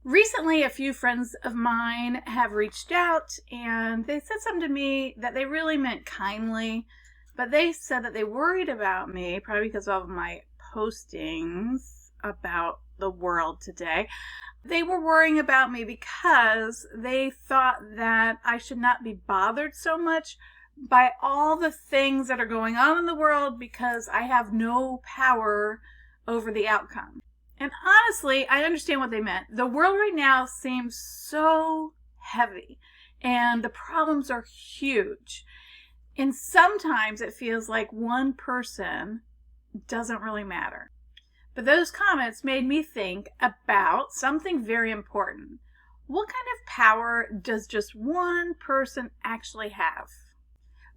Recently, a few friends of mine have reached out and they said something to me that they really meant kindly, but they said that they worried about me, probably because of my postings about the world today. They were worrying about me because they thought that I should not be bothered so much by all the things that are going on in the world because I have no power over the outcome. And honestly, I understand what they meant. The world right now seems so heavy and the problems are huge. And sometimes it feels like one person doesn't really matter. But those comments made me think about something very important. What kind of power does just one person actually have?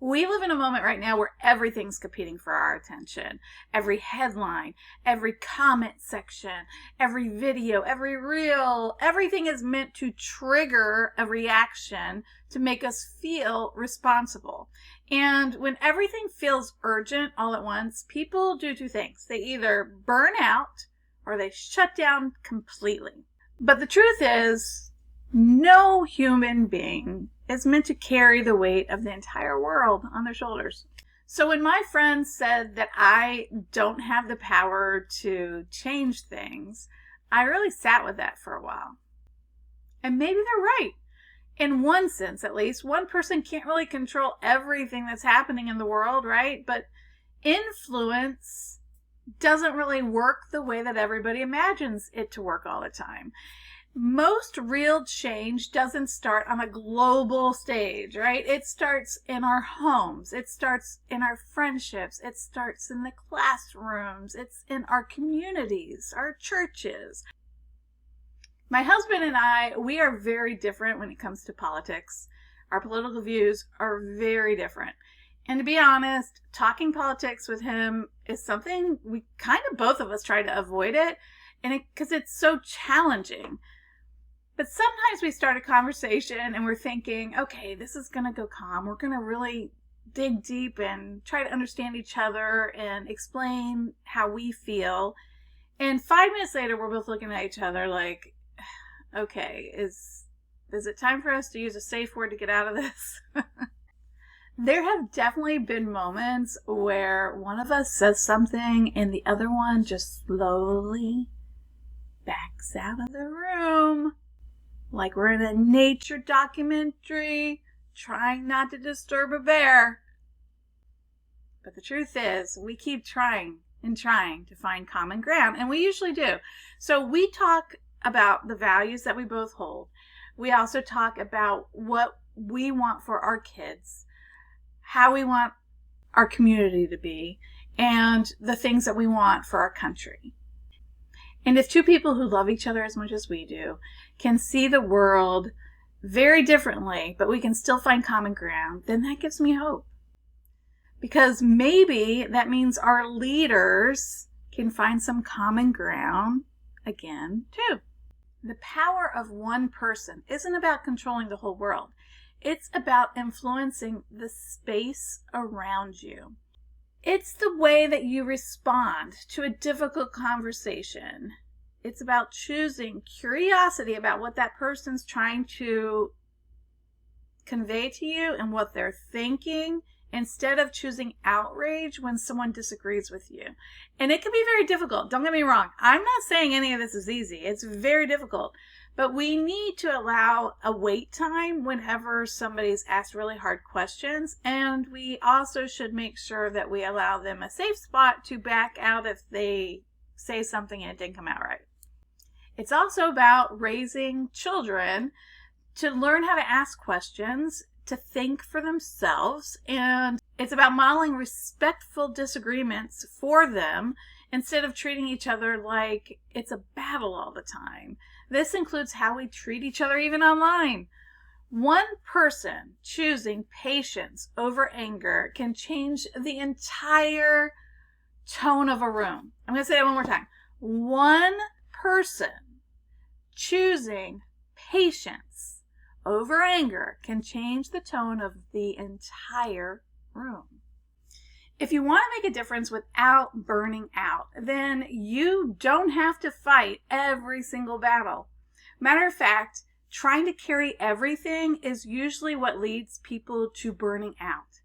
We live in a moment right now where everything's competing for our attention. Every headline, every comment section, every video, every reel, everything is meant to trigger a reaction to make us feel responsible. And when everything feels urgent all at once, people do two things. They either burn out or they shut down completely. But the truth is, no human being is meant to carry the weight of the entire world on their shoulders. So when my friends said that I don't have the power to change things, I really sat with that for a while. And maybe they're right. In one sense, at least, one person can't really control everything that's happening in the world, right? But influence doesn't really work the way that everybody imagines it to work all the time. Most real change doesn't start on a global stage, right? It starts in our homes. It starts in our friendships. It starts in the classrooms. It's in our communities, our churches. My husband and I, we are very different when it comes to politics. Our political views are very different. And to be honest, talking politics with him is something we kind of both of us try to avoid it, and because it's so challenging. But sometimes we start a conversation and we're thinking, okay, this is going to go calm. We're going to really dig deep and try to understand each other and explain how we feel. And 5 minutes later, we're both looking at each other like, okay, is it time for us to use a safe word to get out of this? There have definitely been moments where one of us says something and the other one just slowly backs out of the room. Like we're in a nature documentary trying not to disturb a bear. But the truth is, we keep trying and trying to find common ground, and we usually do. So we talk about the values that we both hold. We also talk about what we want for our kids, how we want our community to be, and the things that we want for our country. And if two people who love each other as much as we do can see the world very differently, but we can still find common ground, then that gives me hope. Because maybe that means our leaders can find some common ground again, too. The power of one person isn't about controlling the whole world. It's about influencing the space around you. It's the way that you respond to a difficult conversation. It's about choosing curiosity about what that person's trying to convey to you and what they're thinking, instead of choosing outrage when someone disagrees with you. And it can be very difficult. Don't get me wrong. I'm not saying any of this is easy. It's very difficult. But we need to allow a wait time whenever somebody's asked really hard questions. And we also should make sure that we allow them a safe spot to back out if they say something and it didn't come out right. It's also about raising children to learn how to ask questions, to think for themselves, and it's about modeling respectful disagreements for them instead of treating each other like it's a battle all the time. This includes how we treat each other even online. One person choosing patience over anger can change the entire tone of a room. I'm going to say that one more time. One person choosing patience over anger can change the tone of the entire room. If you want to make a difference without burning out, then you don't have to fight every single battle. Matter of fact, trying to carry everything is usually what leads people to burning out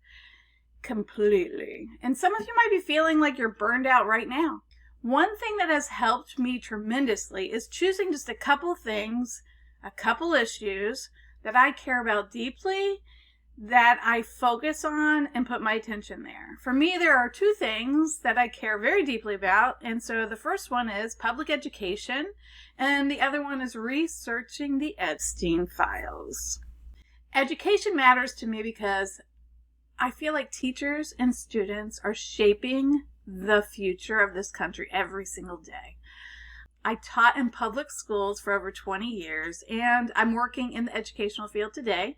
completely. And some of you might be feeling like you're burned out right now. One thing that has helped me tremendously is choosing just a couple things, a couple issues that I care about deeply, that I focus on and put my attention there. For me, there are two things that I care very deeply about. And so the first one is public education, and the other one is researching the Epstein files. Education matters to me because I feel like teachers and students are shaping the future of this country every single day. I taught in public schools for over 20 years, and I'm working in the educational field today.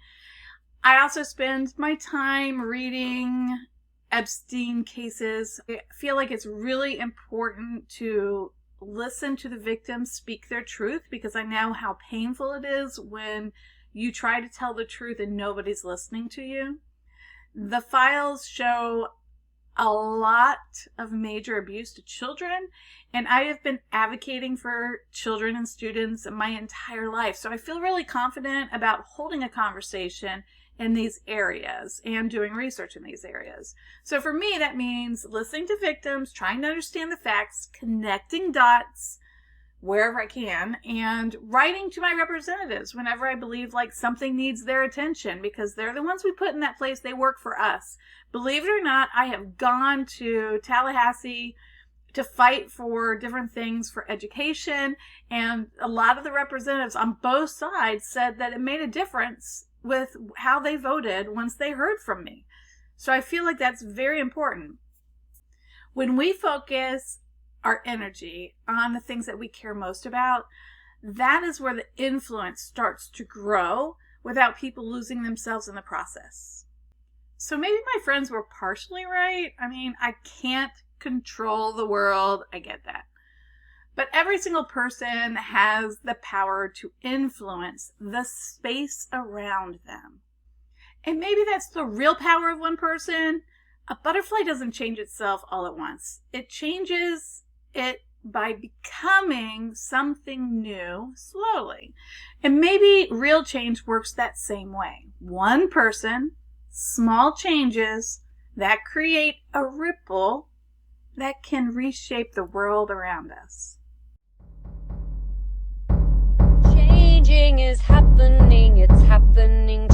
I also spend my time reading Epstein cases. I feel like it's really important to listen to the victims speak their truth, because I know how painful it is when you try to tell the truth and nobody's listening to you. The files show a lot of major abuse to children, and I have been advocating for children and students my entire life. So I feel really confident about holding a conversation in these areas and doing research in these areas. So for me, that means listening to victims, trying to understand the facts, connecting dots wherever I can, and writing to my representatives whenever I believe like something needs their attention, because they're the ones we put in that place. They work for us. Believe it or not, I have gone to Tallahassee to fight for different things for education, and a lot of the representatives on both sides said that it made a difference with how they voted once they heard from me. So I feel like that's very important. When we focus our energy on the things that we care most about, that is where the influence starts to grow without people losing themselves in the process. So maybe my friends were partially right. I mean, I can't control the world. I get that. But every single person has the power to influence the space around them. And maybe that's the real power of one person. A butterfly doesn't change itself all at once. It changes it by becoming something new slowly. And maybe real change works that same way. One person, small changes that create a ripple that can reshape the world around us. Changing is happening, it's happening